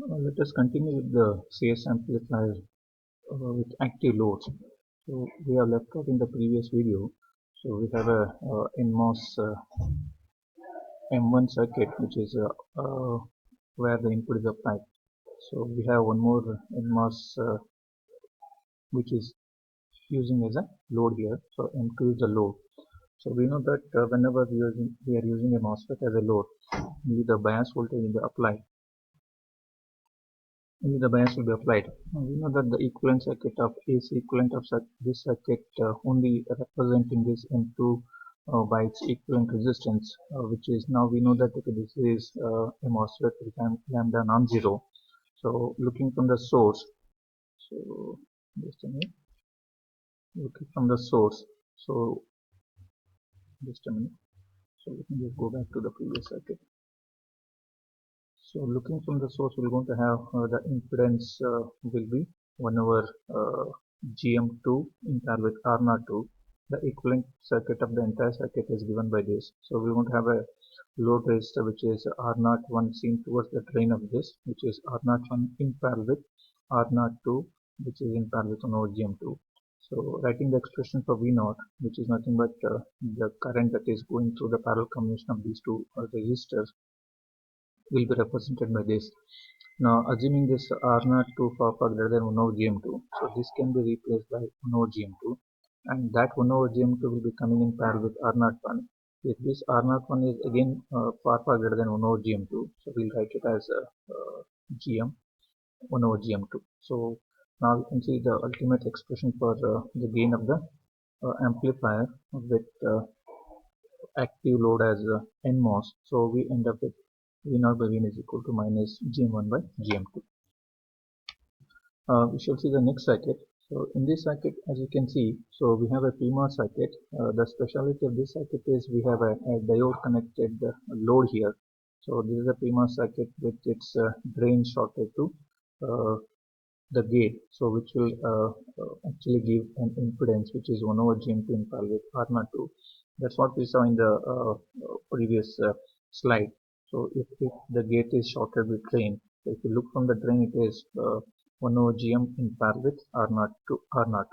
Let us continue with the CS amplifier with active loads. So we have left out in the previous video. So we have a NMOS M1 circuit, which is where the input is applied. So we have one more NMOS which is using as a load here. So M2 is the load. So we know that whenever we are using a MOSFET as a load, the bias voltage will be applied. The bias will be applied. We know that the equivalent circuit of AC equivalent of this circuit only representing this M2 by its equivalent resistance, which is now we know that okay, this is a MOSFET with lambda non-zero. So looking from the source, so just a minute, looking from the source, so just a minute. So let me just go back to the previous circuit. So looking from the source, we're going to have the impedance will be 1 over GM2 in parallel with R02. The equivalent circuit of the entire circuit is given by this. So we're going to have a load resistor which is R01 seen towards the drain of this, which is R01 in parallel with R02, which is in parallel with 1 over GM2. So writing the expression for V0, which is nothing but the current that is going through the parallel combination of these two resistors, will be represented by this. Now assuming this R02 far greater than 1 over GM2, so this can be replaced by 1 over GM2, and that 1 over GM2 will be coming in parallel with R01. If this R01 is again far greater than 1 over GM2, so we'll write it as GM 1 over GM2. So now you can see the ultimate expression for the gain of the amplifier with active load as NMOS. So we end up with V0 by Vn is equal to minus Gm1 by Gm2. We shall see the next circuit. So in this circuit, as you can see, so we have a PMOS circuit. The specialty of this circuit is we have a diode connected load here. So this is a PMOS circuit with its drain shorted to the gate, so which will actually give an impedance which is 1 over GM2 in parallel with R02. That's what we saw in the previous slide. So if the gate is shorted with drain, so if you look from the drain, it is 1 over GM in parallel with R0 to R0.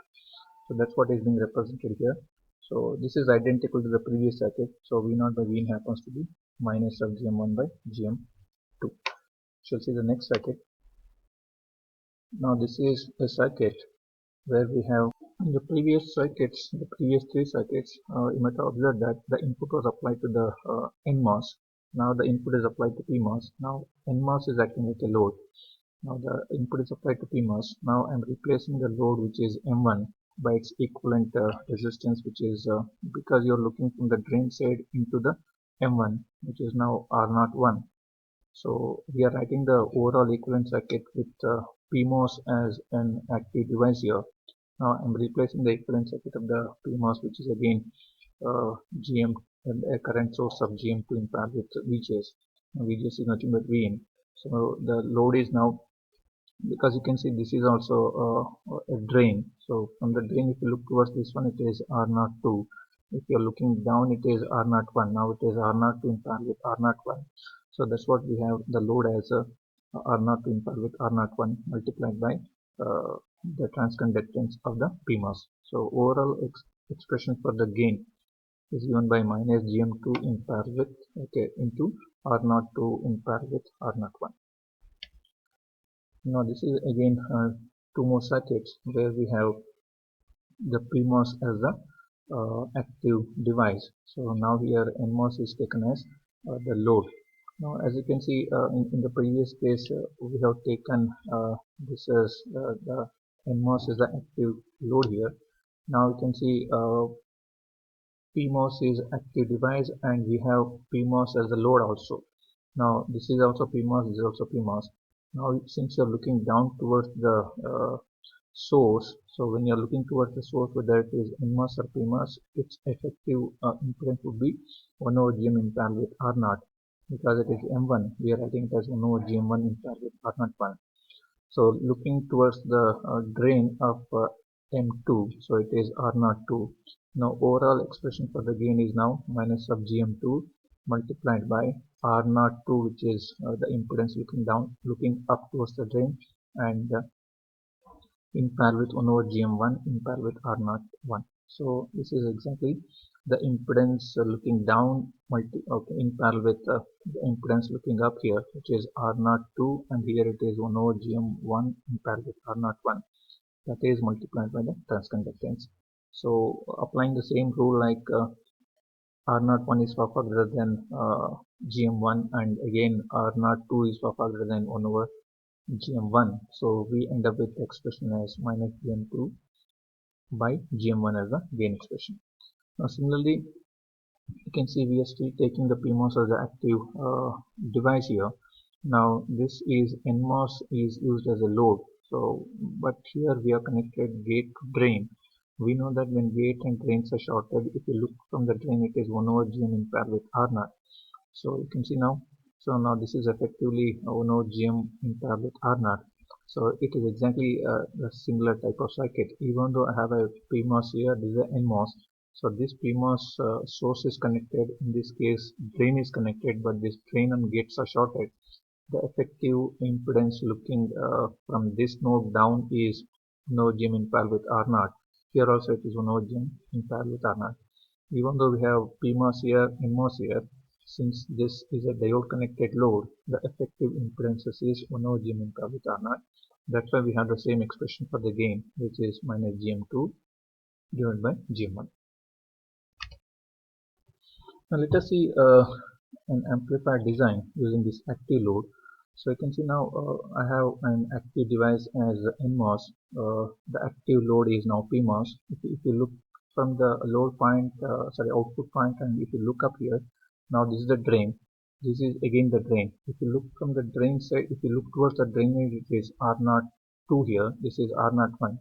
So that's what is being represented here. So this is identical to the previous circuit. So V0 by Vn happens to be minus of GM1 by GM2. Shall see the next circuit. Now this is a circuit where we have in the previous circuits, the previous three circuits, you might have observed that the input was applied to the NMOS. Now the input is applied to PMOS. Now NMOS is acting like a load. Now the input is applied to PMOS. Now I'm replacing the load which is M1 by its equivalent resistance, which is because you're looking from the drain side into the M1, which is now R01. So we are writing the overall equivalent circuit with PMOS as an active device here. Now I'm replacing the equivalent circuit of the PMOS, which is again GM and a current source of GM2 in parallel with VGS. Now, VGS is nothing but Vn. So the load is now, because you can see this is also a drain. So from the drain, if you look towards this one, it is R02. If you're looking down, it is R01. Now it is R02 in parallel with R01. So that's what we have the load as R02 in parallel with R01 multiplied by the transconductance of the PMOS. So overall expression for the gain is given by minus GM2 in parallel with into R02 in parallel with R01. Now this is again two more circuits where we have the PMOS as the active device. So now here NMOS is taken as the load. Now as you can see in the previous case we have taken this as the NMOS is the active load here. Now you can see PMOS is active device and we have PMOS as the load also. Now this is also PMOS, this is also PMOS. Now since you are looking down towards the source, so when you are looking towards the source, whether it is NMOS or PMOS, its effective impedance would be 1 over GM in parallel with R0. Because it is M1, we are writing it as 1 over GM1 in parallel with R01. So looking towards the drain of M2, so it is R02. Now overall expression for the gain is now minus of GM2 multiplied by R02, which is the impedance looking up towards the drain, and in parallel with 1 over GM1 in parallel with R01. So this is exactly the impedance looking down in parallel with the impedance looking up here, which is R02, and here it is 1 over GM1 in parallel with R01. That is multiplied by the transconductance. So applying the same rule like R01 is far greater than GM1, and again R02 is far greater than 1 over GM1. So we end up with the expression as minus GM2 by GM1 as the gain expression. Now similarly, you can see we are still taking the PMOS as the active device here. Now this is NMOS is used as a load. So but here we are connected gate to drain. We know that when gate and drains are shorted, if you look from the drain, it is 1 over GM in parallel with R0. So you can see now, so now this is effectively 1 over GM in parallel with R0. So it is exactly a similar type of circuit. Even though I have a PMOS here, this is a NMOS. So this PMOS source is connected. In this case, drain is connected, but this drain and gates are shorted. The effective impedance looking from this node down is 1 over GM in parallel with R0. Here also it is 1 over GM in parallel with R0. Even though we have PMOS here, NMOS here, since this is a diode connected load, the effective impedances is 1 over GM in parallel with R0. That's why we have the same expression for the gain, which is minus GM2 divided by GM1. Now let us see an amplifier design using this active load. So you can see now I have an active device as NMOS. The active load is now PMOS. If you look from the load point, output point, and if you look up here, now this is the drain. This is again the drain. If you look from the drain side, if you look towards the drainage, it is R02 here. This is R01.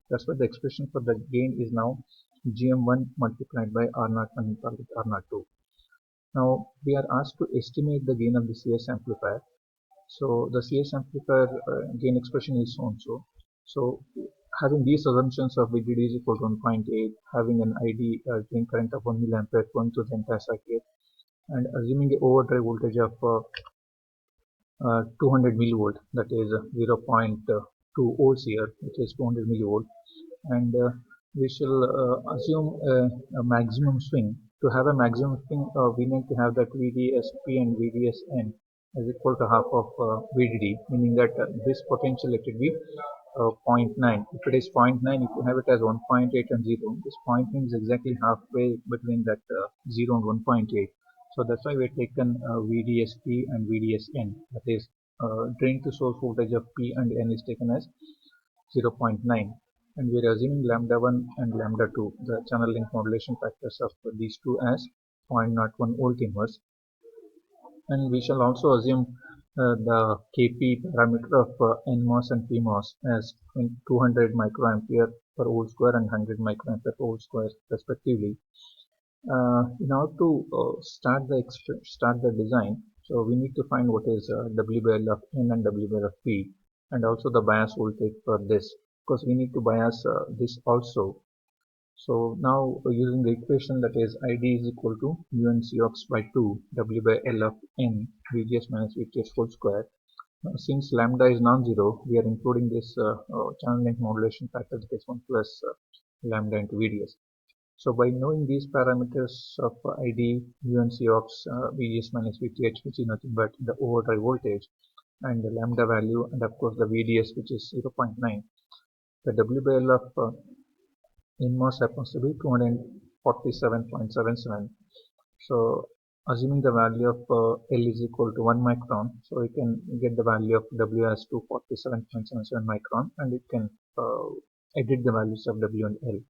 That's why the expression for the gain is now GM1 multiplied by R01 equal with R02. Now we are asked to estimate the gain of the CS amplifier. So the CS amplifier gain expression is so and so. So having these assumptions of VDD is equal to 1.8, having an ID drain current of 1 milliampere going through the entire circuit, and assuming an overdrive voltage of 200 millivolt, that is 0.2 volts here, which is 200 millivolt, and we shall assume a maximum swing. To have a maximum swing, we need to have that VDSP and VDSN is equal to half of VDD, meaning that this potential it will be 0.9. If it is 0.9, if you have it as 1.8 and 0, this 0.9 is exactly halfway between that 0 and 1.8. So that's why we have taken VDSP and VDSN, that is drain to source voltage of P and N is taken as 0.9, and we are assuming lambda 1 and lambda 2, the channel length modulation factors of these two, as 0.01 volt inverse, and we shall also assume the Kp parameter of NMOS and PMOS as 200 microampere per volt square and 100 microampere per volt square respectively. In order to start the design, so we need to find what is W by L of N and W by L of P, and also the bias voltage for this, because we need to bias this also. So now using the equation, that is ID is equal to mu n Cox by 2 W by L of N VGS minus VTS whole square. Now, since lambda is non-zero, we are including this channel length modulation factor, that is 1 plus lambda into VDS. So by knowing these parameters of ID, mu n Cox, VGS minus VTH, which is nothing but the overdrive voltage, and the lambda value, and of course the VDS, which is 0.9, the W by L of NMOS happens to be 247.77. So assuming the value of L is equal to 1 micron, so we can get the value of W as 247.77 micron, and it can edit the values of W and L.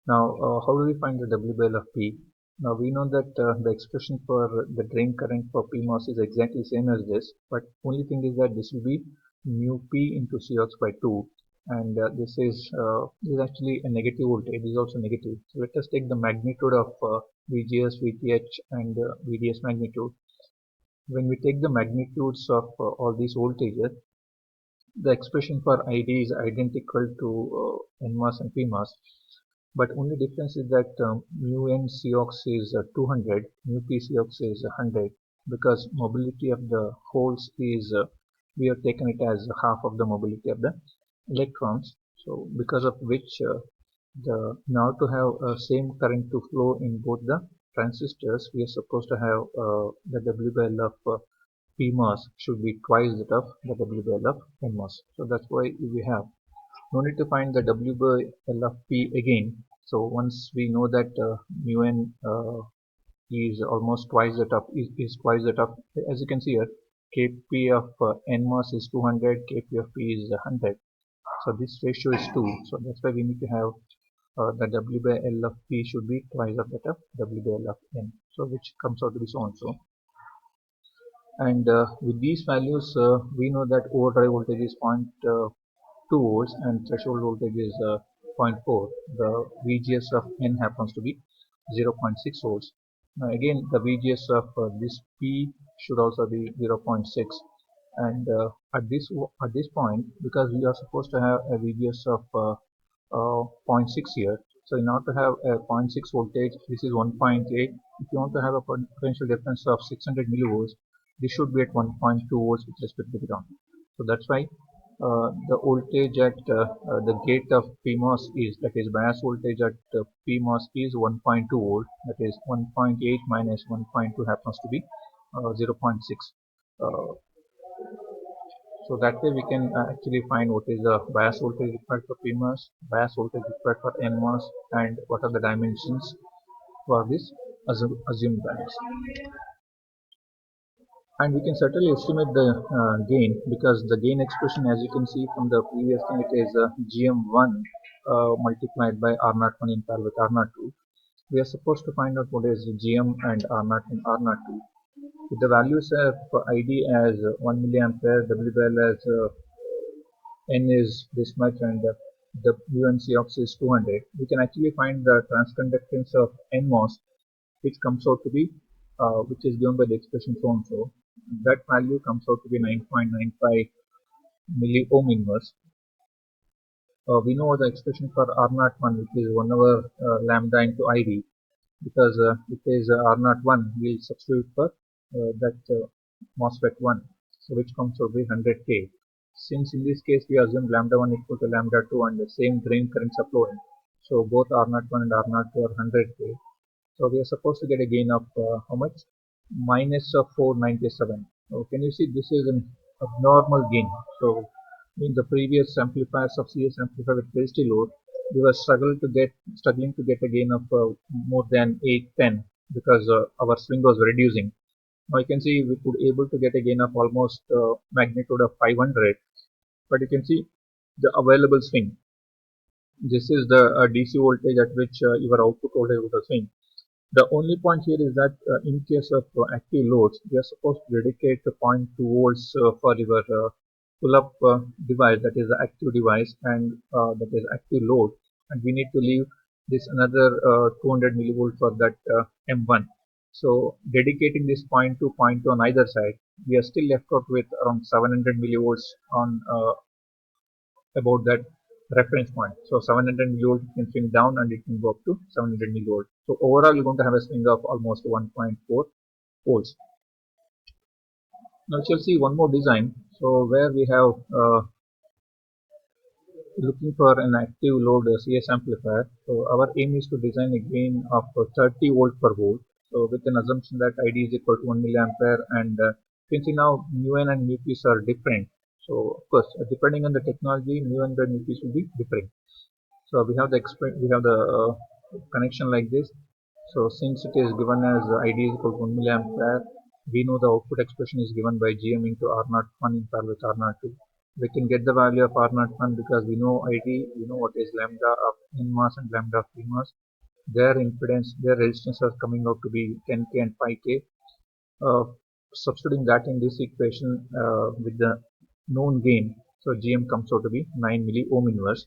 Now how do we find the W by L of P? Now we know that the expression for the drain current for PMOS is exactly same as this, but only thing is that this will be mu P into Cox by 2, and this is actually a negative voltage. This is also negative. So let us take the magnitude of VGS, VTH, and VDS magnitude. When we take the magnitudes of all these voltages, the expression for ID is identical to NMOS and PMOS, but only difference is that mu n Cox is 200, mu p Cox is 100. because mobility of the holes is we have taken it as half of the mobility of the electrons. So because of which in order to have same current to flow in both the transistors, we are supposed to have the W by L of PMOS should be twice that of the W by L of NMOS. So that's why we have no need to find the W by L of P again. So once we know that mu n is almost twice that of is twice that of, as you can see here, Kp of NMOS is 200, Kp of P is 100. So this ratio is 2. So that's why we need to have the W by L of P should be twice of that of W by L of N. So which comes out to be so and so. And with these values, we know that overdrive voltage is 0.2 volts and threshold voltage is 0.4. The VGS of N happens to be 0.6 volts. Now again, the VGS of this P should also be 0.6. And at this point, because we are supposed to have a VGS of 0.6 here, so in order to have a 0.6 voltage, this is 1.8. If you want to have a potential difference of 600 millivolts, this should be at 1.2 volts with respect to the ground. So that's why the voltage at the gate of PMOS is, that is bias voltage at PMOS is 1.2 volt. That is 1.8 minus 1.2 happens to be 0.6. Uh, so that way we can actually find what is the bias voltage required for PMOS, bias voltage required for NMOS, and what are the dimensions for this assumed bias. And we can certainly estimate the gain, because the gain expression, as you can see from the previous thing, it is gm1 multiplied by r01 in parallel with r02. We are supposed to find out what is gm and r0 and r02 with the values of id as 1 milliampere, WL as n is this much, and the unc ox is 200. We can actually find the transconductance of NMOS, which comes out to be which is given by the expression so and so. That value comes out to be 9.95 milliohm inverse. We know the expression for R01, which is 1 over lambda into ID, because it is R01, we'll substitute for that MOSFET 1, so which comes out to be 100K. Since in this case we assume lambda 1 equal to lambda 2 and the same drain currents are flowing, so both R01 and R02 are 100K. So we are supposed to get a gain of how much? Minus of 497. So can you see this is an abnormal gain? So in the previous amplifiers of CS amplifier with density load, we were struggling to get a gain of more than 810 because our swing was reducing. Now you can see we could able to get a gain of almost magnitude of 500, but you can see the available swing. This is the DC voltage at which your output voltage would swing. The only point here is that in case of active loads, we are supposed to dedicate the 0.2 volts for your pull-up device, that is the active device, and that is active load, and we need to leave this another 200 millivolts for that M1. So dedicating this 0.2 on either side, we are still left out with around 700 millivolts on about that reference point. So 700 millivolts can swing down and it can go up to 700 millivolts. So overall you're going to have a swing of almost 1.4 volts. Now you shall see one more design. So where we have looking for an active load CS amplifier. So our aim is to design a gain of 30 volt per volt. So with an assumption that ID is equal to 1 milliampere, and you can see now mu n and mu p's are different. So of course, depending on the technology, mu n and mu p's will be different. So we have the connection like this. So since it is given as ID is equal to 1 milliampere, we know the output expression is given by Gm into R01 in parallel with R02. We can get the value of R01 because we know ID, we know what is lambda of NMOS and lambda of PMOS. Their impedance, their resistance are coming out to be 10K and 5K. Substituting that in this equation with the known gain, so Gm comes out to be 9 milliohm inverse.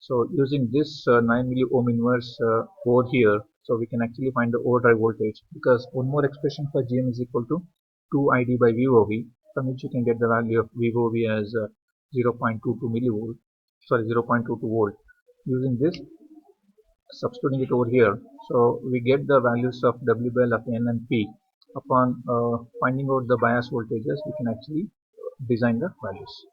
So using this 9 milliohm inverse over here, so we can actually find the overdrive voltage, because one more expression for Gm is equal to 2ID by VOV, from which you can get the value of VOV as 0.22 millivolt, sorry 0.22 volt. Using this, substituting it over here, so we get the values of W by L of N and P. upon finding out the bias voltages, we can actually design the values.